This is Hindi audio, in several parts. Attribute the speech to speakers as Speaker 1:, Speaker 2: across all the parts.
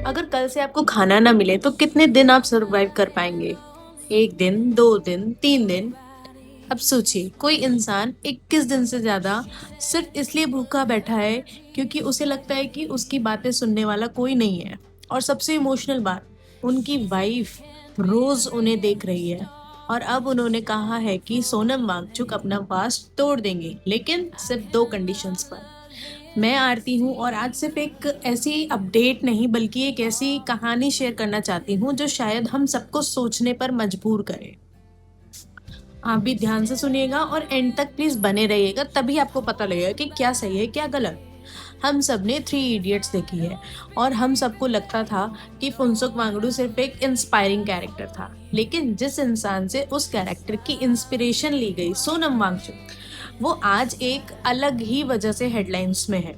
Speaker 1: अगर कल से आपको खाना ना मिले तो कितने दिन आप सरवाइव कर पाएंगे? 1 दिन, 2 दिन, 3 दिन? अब सोचिए, कोई इंसान 21 दिन से ज्यादा सिर्फ इसलिए भूखा बैठा है क्योंकि उसे लगता है कि उसकी बातें सुनने वाला कोई नहीं है। और सबसे इमोशनल बात, उनकी वाइफ रोज उन्हें देख रही है और अब उन्होंने कहा है कि सोनम वांगचुक अपना फास्ट तोड़ देंगे, लेकिन सिर्फ 2 कंडीशंस पर। मैं आरती हूँ और आज सिर्फ एक ऐसी अपडेट नहीं बल्कि एक ऐसी कहानी शेयर करना चाहती हूँ जो शायद हम सबको सोचने पर मजबूर करे। आप भी ध्यान से सुनिएगा और एंड तक प्लीज बने रहिएगा, तभी आपको पता लगेगा कि क्या सही है क्या गलत। हम सब ने 3 इडियट्स देखी है और हम सबको लगता था कि फुनसुक वांगडू सिर्फ एक इंस्पायरिंग कैरेक्टर था, लेकिन जिस इंसान से उस कैरेक्टर की इंस्पिरेशन ली गई, सोनम वांगचुक, वो आज एक अलग ही वजह से हेडलाइंस में है।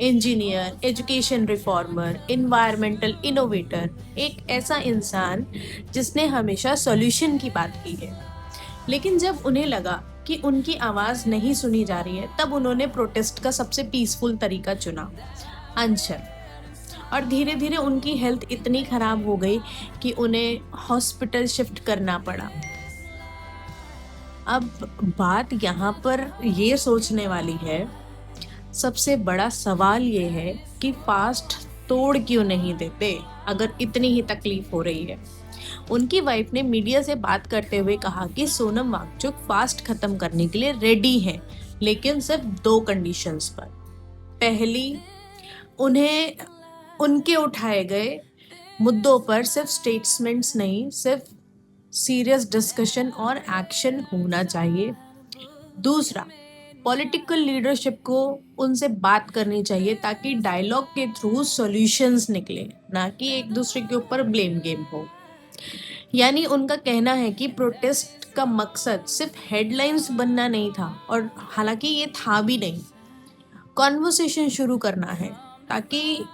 Speaker 1: Engineer, education reformer, environmental innovator, एक ऐसा इंसान जिसने हमेशा सॉल्यूशन की बात की है। लेकिन जब उन्हें लगा कि उनकी आवाज नहीं सुनी जा रही है, तब उन्होंने प्रोटेस्ट का सबसे पीसफुल तरीका चुना, अनशन। और धीरे धीरे उनकी हेल्थ इतनी खराब हो गई कि उन्हें हॉस्पिटल शिफ्ट करना पड़ा। अब बात यहाँ पर ये सोचने वाली है, सबसे बड़ा सवाल ये है कि फास्ट तोड़ क्यों नहीं देते अगर इतनी ही तकलीफ हो रही है। उनकी वाइफ ने मीडिया से बात करते हुए कहा कि सोनम वांगचुक फास्ट खत्म करने के लिए रेडी हैं, लेकिन सिर्फ 2 कंडीशंस पर। पहली, उन्हें उनके उठाए गए मुद्दों पर सिर्फ स्टेटमेंट्स नहीं, सिर्फ सीरियस डिस्कशन और एक्शन होना चाहिए। दूसरा, पॉलिटिकल लीडरशिप को उनसे बात करनी चाहिए ताकि डायलॉग के थ्रू सॉल्यूशंस निकले, ना कि एक दूसरे के ऊपर ब्लेम गेम हो। यानी उनका कहना है कि प्रोटेस्ट का मकसद सिर्फ हेडलाइंस बनना नहीं था, और हालांकि ये था भी नहीं। कॉन्वर्सेशन शुरू करना है ताकि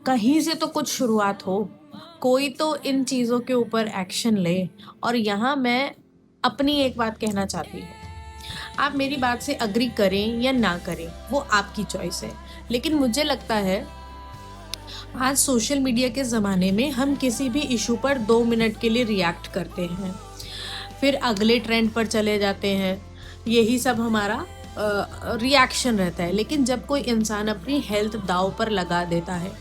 Speaker 1: कहीं से तो कुछ शुरुआत हो, कोई तो इन चीज़ों के ऊपर एक्शन ले। और यहाँ मैं अपनी एक बात कहना चाहती हूँ, आप मेरी बात से अग्री करें या ना करें वो आपकी चॉइस है, लेकिन मुझे लगता है आज सोशल मीडिया के ज़माने में हम किसी भी इशू पर 2 मिनट के लिए रिएक्ट करते हैं, फिर अगले ट्रेंड पर चले जाते हैं, यही सब हमारा रिएक्शन रहता है। लेकिन जब कोई इंसान अपनी हेल्थ दांव पर लगा देता है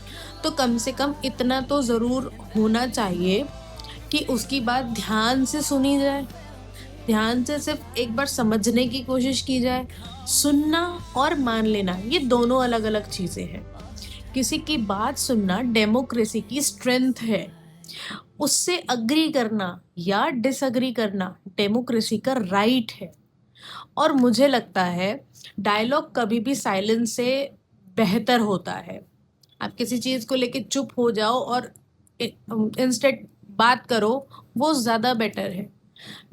Speaker 1: तो कम से कम इतना तो ज़रूर होना चाहिए कि उसकी बात ध्यान से सुनी जाए, ध्यान से सिर्फ एक बार समझने की कोशिश की जाए। सुनना और मान लेना ये दोनों अलग अलग चीज़ें हैं। किसी की बात सुनना डेमोक्रेसी की स्ट्रेंथ है, उससे अग्री करना या डिसअग्री करना डेमोक्रेसी का राइट है। और मुझे लगता है डायलॉग कभी भी साइलेंस से बेहतर होता है। आप किसी चीज़ को लेके चुप हो जाओ और इंस्टेड बात करो, वो ज़्यादा बेटर है।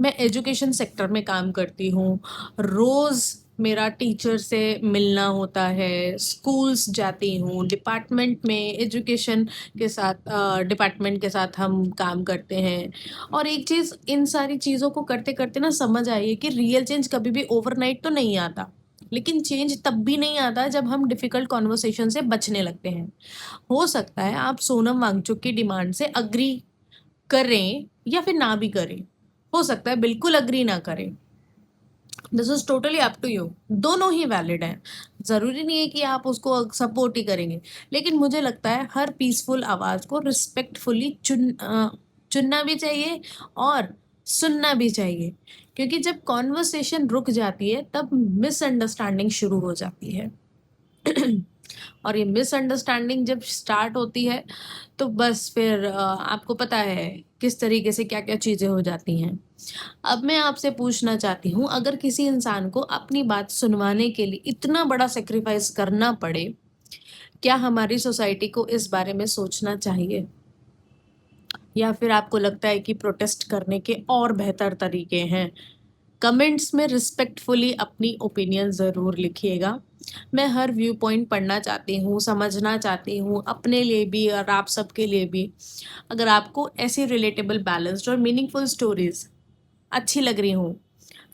Speaker 1: मैं एजुकेशन सेक्टर में काम करती हूँ, रोज़ मेरा टीचर से मिलना होता है, स्कूल्स जाती हूँ, डिपार्टमेंट में एजुकेशन के साथ डिपार्टमेंट के साथ हम काम करते हैं। और एक चीज़ इन सारी चीज़ों को करते करते ना समझ आई है कि रियल चेंज कभी भी ओवरनाइट तो नहीं आता, लेकिन चेंज तब भी नहीं आता जब हम डिफ़िकल्ट कॉन्वर्सेशन से बचने लगते हैं। हो सकता है आप सोनम वांगचुक की डिमांड से अग्री करें या फिर ना भी करें, हो सकता है बिल्कुल अग्री ना करें। This is totally up to you, दोनों ही वैलिड हैं। ज़रूरी नहीं है कि आप उसको सपोर्ट ही करेंगे, लेकिन मुझे लगता है हर पीसफुल आवाज़ को रिस्पेक्टफुली चुनना भी चाहिए और सुनना भी चाहिए, क्योंकि जब कॉन्वर्सेशन रुक जाती है तब मिसअंडरस्टैंडिंग शुरू हो जाती है। और ये मिसअंडरस्टैंडिंग जब स्टार्ट होती है तो बस फिर आपको पता है किस तरीके से क्या क्या चीज़ें हो जाती हैं। अब मैं आपसे पूछना चाहती हूँ, अगर किसी इंसान को अपनी बात सुनवाने के लिए इतना बड़ा सेक्रीफाइस करना पड़े, क्या हमारी सोसाइटी को इस बारे में सोचना चाहिए? या फिर आपको लगता है कि प्रोटेस्ट करने के और बेहतर तरीके हैं? कमेंट्स में रिस्पेक्टफुली अपनी ओपिनियन ज़रूर लिखिएगा। मैं हर व्यू पॉइंट पढ़ना चाहती हूँ, समझना चाहती हूँ, अपने लिए भी और आप सबके लिए भी। अगर आपको ऐसी रिलेटेबल, बैलेंस्ड और मीनिंगफुल स्टोरीज अच्छी लग रही हूँ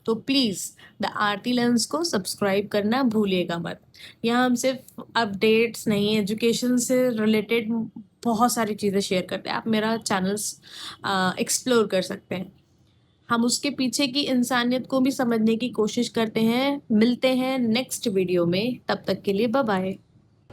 Speaker 1: तो प्लीज़ द आरती लेंस को सब्सक्राइब करना भूलिएगा मत। यहाँ हम सिर्फ अपडेट्स नहीं, एजुकेशन से रिलेटेड बहुत सारी चीज़ें शेयर करते हैं। आप मेरा चैनल्स एक्सप्लोर कर सकते हैं। हम उसके पीछे की इंसानियत को भी समझने की कोशिश करते हैं। मिलते हैं नेक्स्ट वीडियो में, तब तक के लिए बाय बाय।